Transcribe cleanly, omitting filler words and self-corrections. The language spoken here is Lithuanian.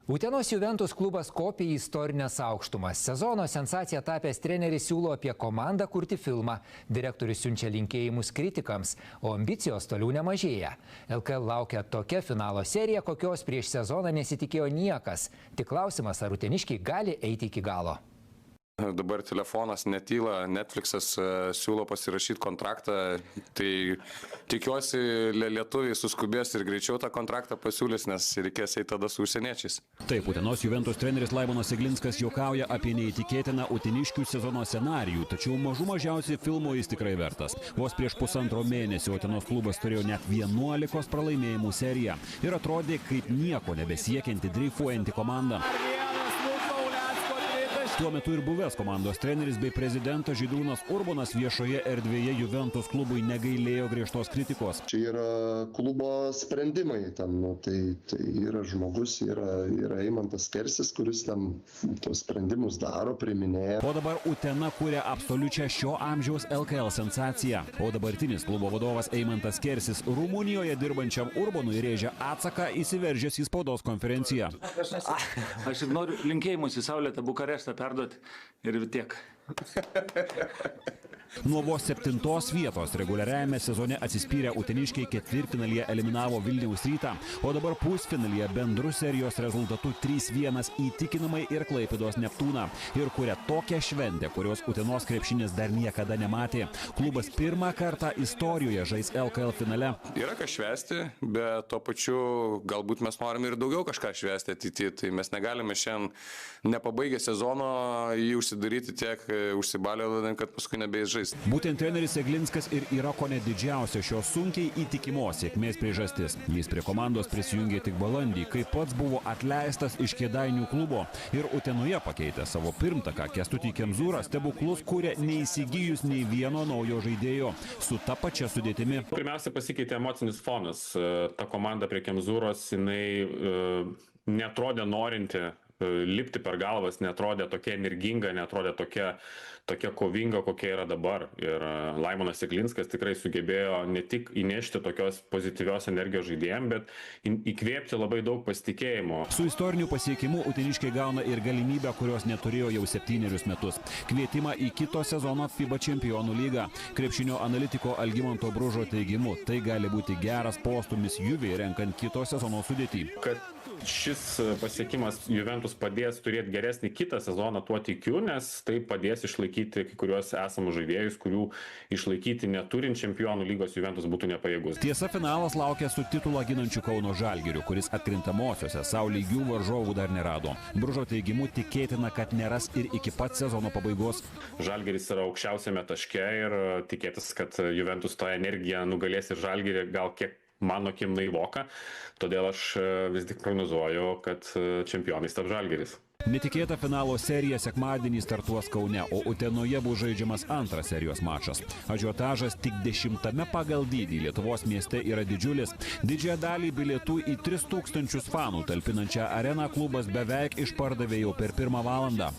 Utenos Juventus klubas kopia į istorinės aukštumas. Sezono sensacija tapęs treneris siūlo apie komandą kurti filmą. Direktorius siunčia linkėjimus kritikams, o ambicijos toliau nemažėja. LKL laukia tokia finalo serija, kokios prieš sezoną nesitikėjo niekas. Tik klausimas, ar uteniškiai gali eiti iki galo. Dabar telefonas netyla, Netflixas siūlo pasirašyti kontraktą, tai tikiuosi lietuviai suskubės ir greičiau tą kontraktą pasiūlys, nes reikės eiti tada su užsieniečiais. Taip, Utenos Juventus treneris Laimonas Eglinskas juokauja apie neįtikėtiną uteniškių sezono scenarijų, tačiau mažiausiai filmo jis tikrai vertas. Vos prieš pusantro mėnesio Utenos klubas turėjo net 11 pralaimėjimų seriją ir atrodė kaip nieko nebesiekianti dreifuojanti komanda. Tuo metu ir buvęs komandos treneris bei prezidentas Žydrūnas Urbonas viešoje erdvėje Juventus klubui negailėjo griežtos kritikos. Čia yra klubo sprendimai, tai yra žmogus, yra Eimantas Kersis, kuris tam tos sprendimus daro, priiminėja. O dabar Utena kuria absoliučią šio amžiaus LKL sensaciją. O dabartinis klubo vadovas Eimantas Kersis Rumunijoje dirbančiam Urbonui rėžia atsaką įsiveržęs į spaudos konferenciją. Aš ir noriu linkėjimus į saulėtą Bukareštą perduoti ir tiek. Nuo vos 7 vietos reguliariajame sezone atsispyrę uteniškiai ketvirtfinalyje eliminavo Vilniaus Rytą, o dabar pusfinalyje bendru serijos rezultatu 3-1 įtikinamai ir Klaipėdos Neptūną ir kuria tokią šventę, kurios Utenos krepšinis dar niekada nematė. Klubas pirmą kartą istorijoje žais LKL finale. Yra ką švęsti, bet tuo pačiu galbūt mes norime ir daugiau kažką švęsti ateityje, tai mes negalime šiandien nepabaigę sezono jį užsidaryti tiek užsibalę, kad paskui nebeis žaisti. Būtent treneris Eglinskas ir yra kone didžiausia šios sunkiai įtikimos sėkmės priežastis. Jis prie komandos prisijungė tik balandį, kai pats buvo atleistas iš Kėdainių klubo ir Utenoje pakeitė savo pirmtaką Kęstutį Kemzūrą stebuklus kūrė neįsigijus nei vieno naujo žaidėjo su ta pačia sudėtimi. Pirmiausia, pasikeitė emocinis fonas. Ta komanda prie Kemzūros, jinai netrodė norinti lipti per galvas, netrodė tokia energinga, netrodė tokia kovinga, kokia yra dabar. Ir Laimonas Eglinskas tikrai sugebėjo ne tik įnešti tokios pozityvios energijos žaidėjams, bet įkvėpti labai daug pasitikėjimo. Su istoriniu pasiekimu uteniškiai gauna ir galimybę, kurios neturėjo jau 7 metus. Kvietimą į kito sezono FIBA čempionų lygą. Krepšinio analitiko Algimanto Bružo teigimu, tai gali būti geras postūmis Juviai renkant kito sezono sudėtį. Kad šis pasiekimas Juventus padės turėti geresnį kitą sezoną, tuo tikiu, nes tai padės išlaikyti kai kuriuos esamus žaidėjus, kurių išlaikyti neturint čempionų lygos Juventus būtų nepajėgus. Tiesa, finalas laukia su titulą ginančiu Kauno Žalgiriu, kuris atkrintamosiose sau lygių varžovų dar nerado. Bružo teigimu tikėtina, kad neras ir iki pat sezono pabaigos. Žalgiris yra aukščiausiame taške ir tikėtis, kad Juventus tą energiją nugalės ir Žalgirį gal kiek mano akim naivoka, todėl aš vis tik prognozuoju, kad čempionais taps Žalgiris. Netikėta finalo serija sekmadienį startuos Kaune, o Utenoje bus žaidžiamas antras serijos mačas. Ažiotažas tik 10 pagal dydį Lietuvos mieste yra didžiulis. Didžiąją dalį bilietų į 3000 fanų talpinančią areną klubas beveik išpardavė jau per 1 valandą.